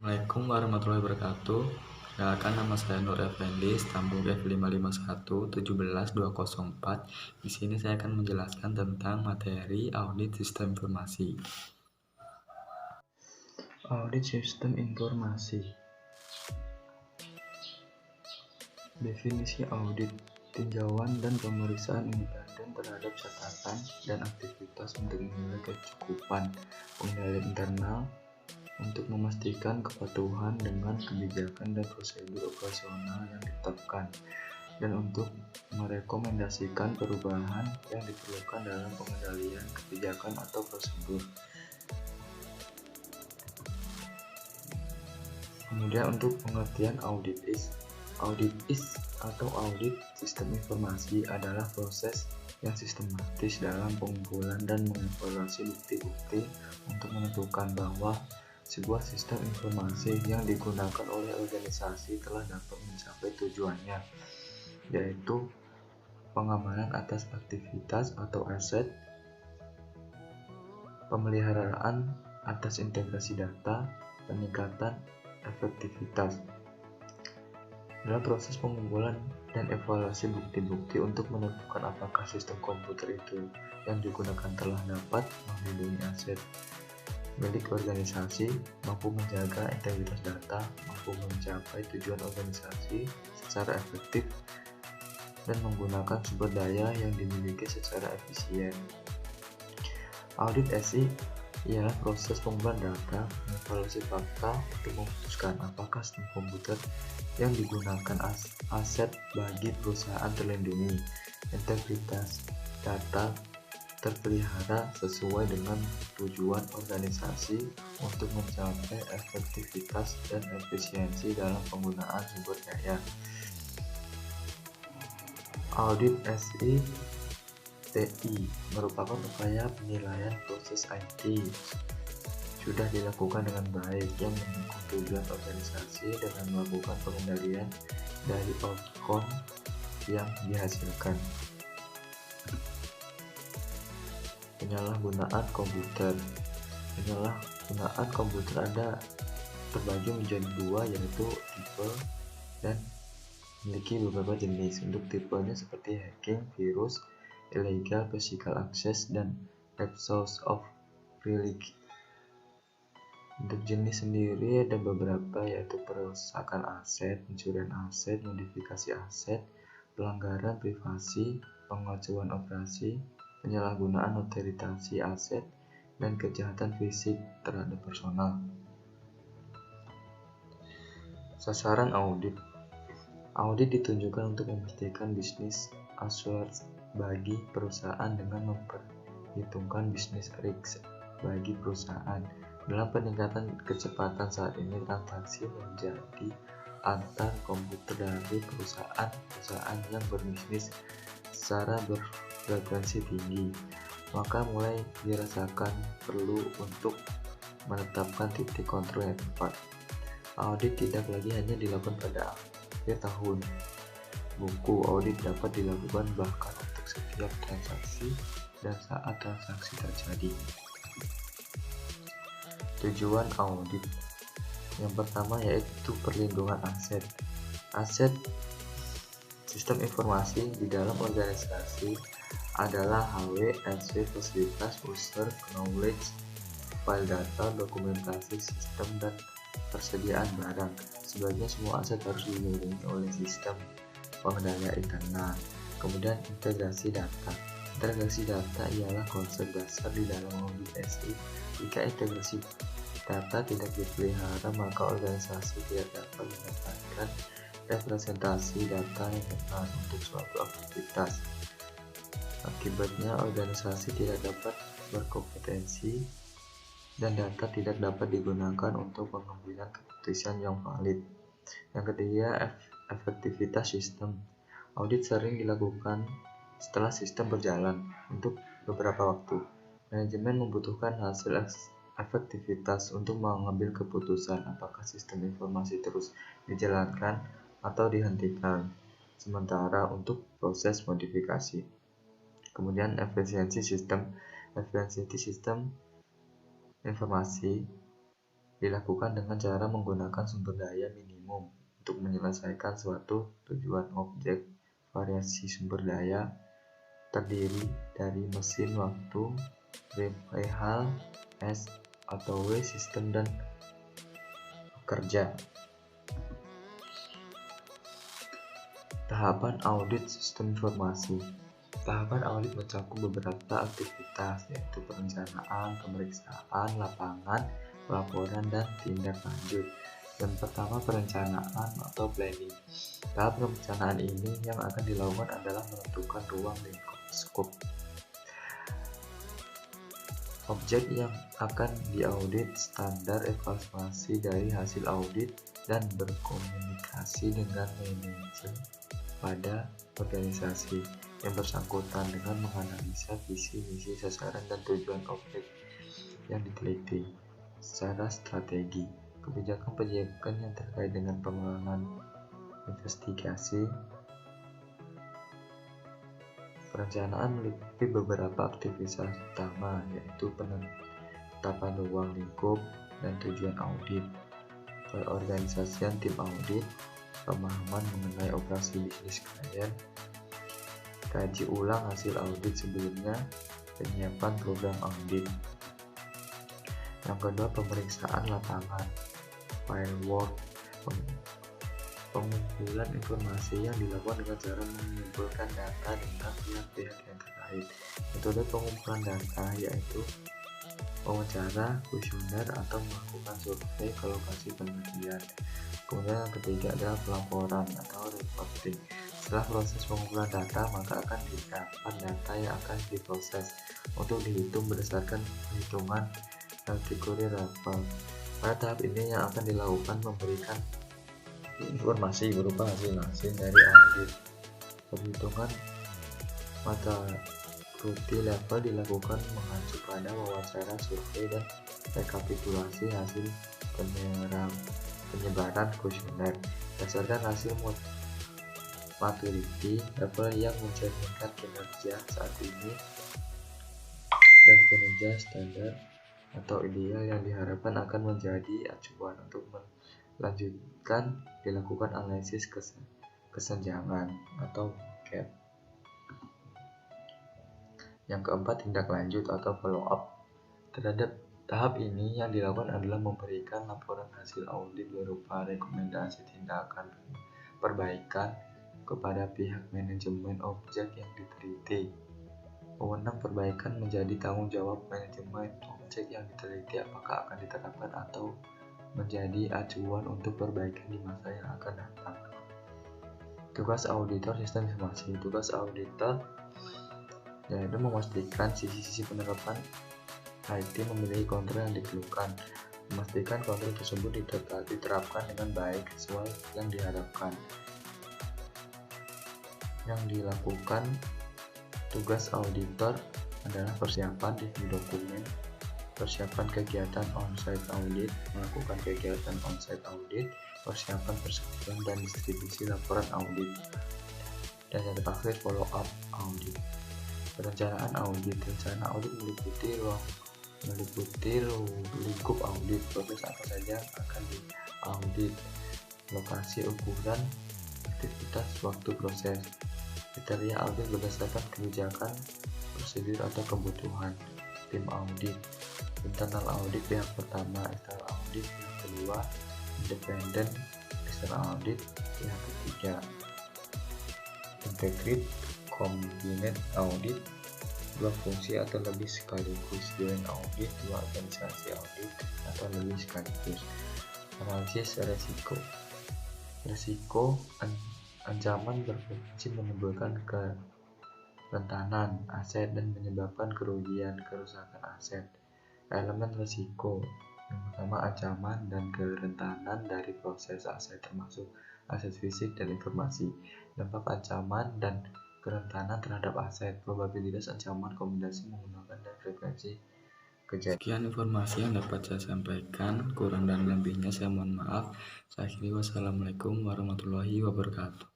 Assalamualaikum warahmatullahi wabarakatuh. Perkenalkan, nama saya Nur Effendi, Stambul F5511-17204. Di sini saya akan menjelaskan tentang materi audit sistem informasi. Audit sistem informasi. Definisi audit: tinjauan dan pemeriksaan independen terhadap catatan dan aktivitas untuk menilai kecukupan pengendalian internal, untuk memastikan kepatuhan dengan kebijakan dan prosedur operasional yang ditetapkan, dan untuk merekomendasikan perubahan yang diperlukan dalam pengendalian, kebijakan, atau prosedur. Kemudian untuk pengertian audit is atau audit sistem informasi adalah proses yang sistematis dalam pengumpulan dan mengevaluasi bukti-bukti untuk menentukan bahwa sebuah sistem informasi yang digunakan oleh organisasi telah dapat mencapai tujuannya, yaitu pengamanan atas aktivitas atau aset, pemeliharaan atas integrasi data, peningkatan efektivitas. Dalam proses pengumpulan dan evaluasi bukti-bukti untuk menentukan apakah sistem komputer itu yang digunakan telah dapat melindungi aset milik organisasi, mampu menjaga integritas data, mampu mencapai tujuan organisasi secara efektif, dan menggunakan sumber daya yang dimiliki secara efisien. Audit SI ialah proses pengumpulan data, mengevaluasi fakta untuk memutuskan apakah sistem komputer yang digunakan aset bagi perusahaan terlindungi, integritas data terpelihara sesuai dengan tujuan organisasi untuk mencapai efektivitas dan efisiensi dalam penggunaan sumber daya. Audit SI TI merupakan upaya penilaian proses IT sudah dilakukan dengan baik yang mendukung tujuan organisasi dengan melakukan pengendalian dari outcome yang dihasilkan. Penyalahgunaan komputer. Penyalahgunaan komputer ada terbagi menjadi dua, yaitu tipe dan memiliki beberapa jenis. Untuk tipenya seperti hacking, virus, illegal physical access, dan web source of privilege. Untuk jenis sendiri ada beberapa, yaitu perusakan aset, pencurian aset, modifikasi aset, pelanggaran privasi, pengacuan operasi, penyalahgunaan otoritas aset, dan kejahatan fisik terhadap personal. Sasaran audit. Audit ditunjukkan untuk memastikan bisnis assurance bagi perusahaan dengan memperhitungkan bisnis risk bagi perusahaan. Dalam peningkatan kecepatan saat ini, transaksi menjadi antar komputer dari perusahaan yang berbisnis secara berfrekuensi tinggi, maka mulai dirasakan perlu untuk menetapkan titik kontrol yang tepat. Audit tidak lagi hanya dilakukan pada akhir tahun. Buku audit dapat dilakukan bahkan untuk setiap transaksi dan saat transaksi terjadi. Tujuan audit yang pertama yaitu perlindungan aset. Aset sistem informasi di dalam organisasi adalah HW, SW, fasilitas, user, knowledge, file data, dokumentasi, sistem, dan persediaan barang. Sebaliknya semua aset harus dilindungi oleh sistem pengendalian internal. Kemudian integrasi data. Integrasi data ialah konsep dasar di dalam audit SI. Jika integrasi data tidak dipelihara, maka organisasi tidak dapat mendapatkan representasi data yang benar untuk suatu aktivitas. Akibatnya, organisasi tidak dapat berkompetensi dan data tidak dapat digunakan untuk pengambilan keputusan yang valid. Yang ketiga, efektivitas sistem. Audit sering dilakukan setelah sistem berjalan untuk beberapa waktu. Manajemen membutuhkan hasil efektivitas untuk mengambil keputusan apakah sistem informasi terus dijalankan atau dihentikan sementara untuk proses modifikasi. Kemudian efisiensi sistem informasi dilakukan dengan cara menggunakan sumber daya minimum untuk menyelesaikan suatu tujuan. Objek variasi sumber daya terdiri dari mesin waktu, perihal, S atau W, sistem, dan pekerja. Tahapan audit sistem informasi. Tahapan audit mencakup beberapa aktivitas, yaitu perencanaan, pemeriksaan lapangan, pelaporan, dan tindak lanjut. Yang pertama, perencanaan atau planning. Tahap perencanaan ini yang akan dilakukan adalah menentukan ruang lingkup skop objek yang akan diaudit, standar evaluasi dari hasil audit, dan berkomunikasi dengan manajer pada organisasi yang bersangkutan dengan menganalisa visi, misi, sasaran, dan tujuan objek yang diteliti. Secara strategi, kebijakan yang terkait dengan pengembangan investigasi. Perencanaan meliputi beberapa aktivitas utama, yaitu penetapan ruang lingkup dan tujuan audit, perorganisasian tim audit, pemahaman mengenai operasi bisnis klien, kaji ulang hasil audit sebelumnya, penyiapan program audit. Yang kedua, pemeriksaan lapangan, filework, pengumpulan informasi yang dilakukan dengan cara mengumpulkan data dengan pihak-pihak yang terkait. Metode pengumpulan data yaitu wawancara, kuesioner, atau melakukan survei ke lokasi penelitian. Kemudian yang ketiga adalah pelaporan atau reporting. Setelah proses pengumpulan data, maka akan didapat data yang akan diproses untuk dihitung berdasarkan perhitungan kategori level. Pada tahap ini yang akan dilakukan memberikan informasi berupa hasil dari audit. Perhitungan maturity level dilakukan mengacu pada wawancara, survei, dan rekapitulasi hasil penyebaran kuesioner. Berdasarkan hasil maturity level yang mencerminkan kinerja saat ini dan kinerja standar atau ideal yang diharapkan akan menjadi acuan untuk melanjutkan dilakukan analisis kesenjangan atau gap. Yang keempat, tindak lanjut atau follow up. Terhadap tahap ini yang dilakukan adalah memberikan laporan hasil audit berupa rekomendasi tindakan perbaikan kepada pihak manajemen objek yang diteliti. Wewenang perbaikan menjadi tanggung jawab manajemen objek yang diteliti, apakah akan diterapkan atau menjadi acuan untuk perbaikan di masa yang akan datang. Tugas auditor sistem informasi. Tugas auditor yaitu memastikan sisi-sisi penerapan IT memiliki kontrol yang diperlukan, memastikan kontrol tersebut diterapkan dengan baik sesuai yang diharapkan. Yang dilakukan tugas auditor adalah persiapan review dokumen, persiapan kegiatan on-site audit, melakukan kegiatan on-site audit, persiapan persekutuan dan distribusi laporan audit, dan yang terakhir follow up audit. Perencanaan audit. Rencana audit meliputi lingkup audit, proses apa saja akan diaudit, lokasi, ukuran, aktivitas, waktu proses. Kriteria audit berdasarkan kebijakan, prosedur, atau kebutuhan. Tim audit. Internal audit pihak pertama, external audit pihak kedua, independent external audit pihak ketiga. Integrate combined audit, dua fungsi atau lebih sekaligus. Joint audit, dua organisasi audit atau lebih sekaligus. Analisis resiko. Resiko ancaman berpotensi menimbulkan kerentanan aset dan menyebabkan kerugian, kerusakan aset. Elemen risiko. Yang pertama, ancaman dan kerentanan dari proses aset termasuk aset fisik dan informasi. Dampak ancaman dan kerentanan terhadap aset. Probabilitas ancaman, kombinasi menggunakan dan frekuensi kejadian. Sekian informasi yang dapat saya sampaikan. Kurang dan lebihnya saya mohon maaf. Saya akhiri, wassalamualaikum warahmatullahi wabarakatuh.